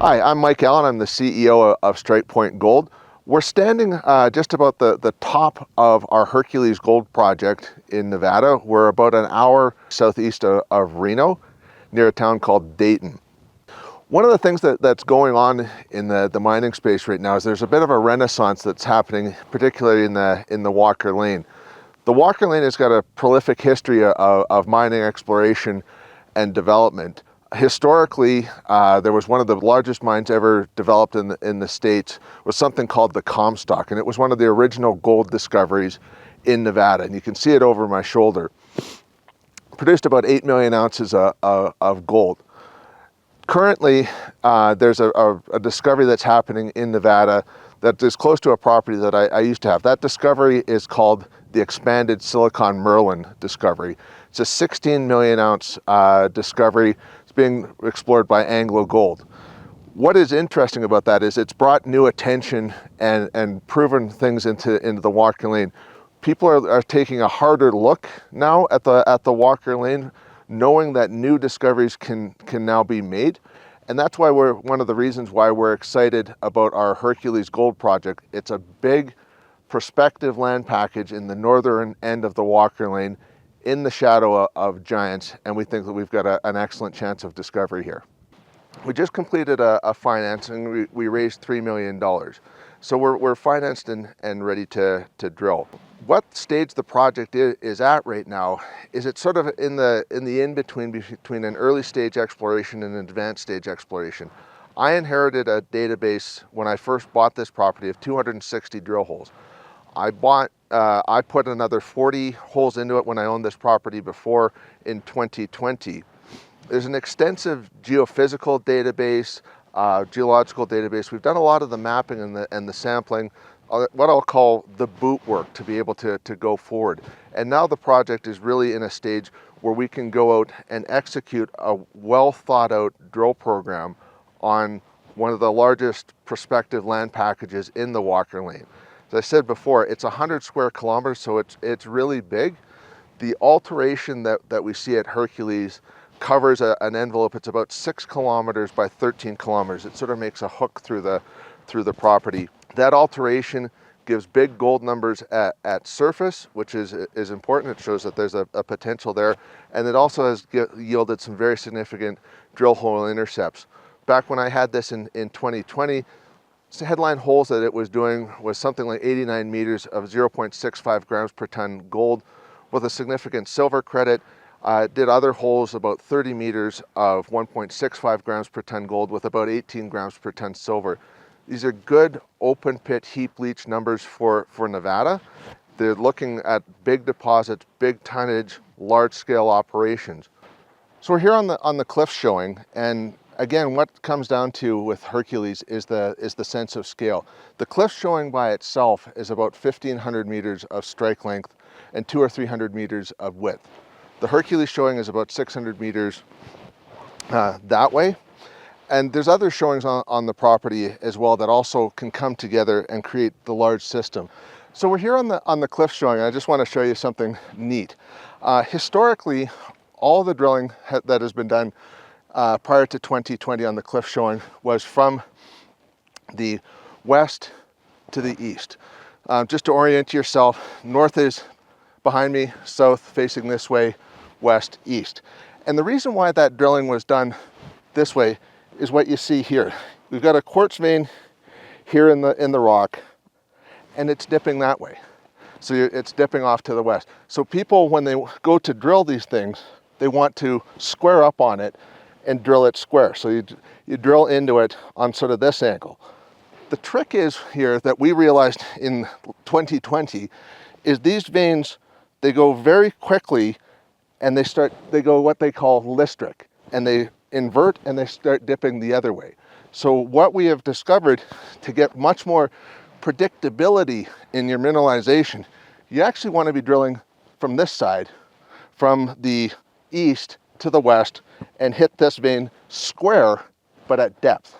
Hi, I'm Mike Allen. I'm the CEO of StrikePoint Gold. We're standing just about the top of our Hercules Gold Project in Nevada. We're about an hour southeast of Reno, near a town called Dayton. One of the things that's going on in the mining space right now is there's a bit of a renaissance that's happening, particularly in the Walker Lane. The Walker Lane has got a prolific history of mining exploration and development. Historically, there was one of the largest mines ever developed in the States, was something called the Comstock, and it was one of the original gold discoveries in Nevada, and you can see it over my shoulder. Produced about 8 million ounces of gold. Currently, there's a discovery that's happening in Nevada that is close to a property that I used to have. That discovery is called the expanded Silicon Merlin discovery. It's a 16 million ounce discovery. It's being explored by Anglo Gold. What is interesting about that is it's brought new attention and proven things into the Walker Lane. People are taking a harder look now at the Walker Lane, knowing that new discoveries can now be made. And that's why one of the reasons why we're excited about our Hercules Gold Project. It's a big prospective land package in the northern end of the Walker Lane in the shadow of giants, and we think that we've got an excellent chance of discovery here. We just completed a financing. We raised $3 million. So we're financed and ready to drill. What stage the project is at right now is it's sort of in the in-between between an early stage exploration and an advanced stage exploration. I inherited a database when I first bought this property of 260 drill holes. I put another 40 holes into it when I owned this property before in 2020. There's an extensive geophysical database, geological database. We've done a lot of the mapping and the sampling, what I'll call the boot work to be able to go forward. And now the project is really in a stage where we can go out and execute a well thought out drill program on one of the largest prospective land packages in the Walker Lane. As I said before, it's 100 square kilometers, so it's really big. The alteration that we see at Hercules covers an envelope. It's about 6 kilometers by 13 kilometers. It sort of makes a hook through the property. That alteration gives big gold numbers at surface, which is important. It shows that there's a potential there. And it also has yielded some very significant drill hole intercepts. Back when I had this in 2020, the headline holes that it was doing was something like 89 meters of 0.65 grams per ton gold with a significant silver credit. Did other holes about 30 meters of 1.65 grams per ton gold with about 18 grams per ton silver. These are good open pit heap leach numbers for Nevada. They're looking at big deposits, big tonnage, large scale operations. So we're here on the cliff showing, and again, what comes down to with Hercules is the sense of scale. The cliff showing by itself is about 1,500 meters of strike length and 200 or 300 meters of width. The Hercules showing is about 600 meters that way. And there's other showings on the property as well that also can come together and create the large system. So we're here on the cliff showing, and I just want to show you something neat. Historically, all the drilling that has been done prior to 2020 on the cliff showing was from the west to the east. Just to orient yourself, north is behind me, south facing this way, west, east. And the reason why that drilling was done this way is what you see here. We've got a quartz vein here in the rock, and it's dipping that way. So it's dipping off to the west. So people, when they go to drill these things, they want to square up on it and drill it square. So you drill into it on sort of this angle. The trick is here that we realized in 2020 is these veins, they go very quickly and they go what they call listric, and they invert and they start dipping the other way. So what we have discovered, to get much more predictability in your mineralization, you actually want to be drilling from this side, from the east to the west, and hit this vein square, but at depth.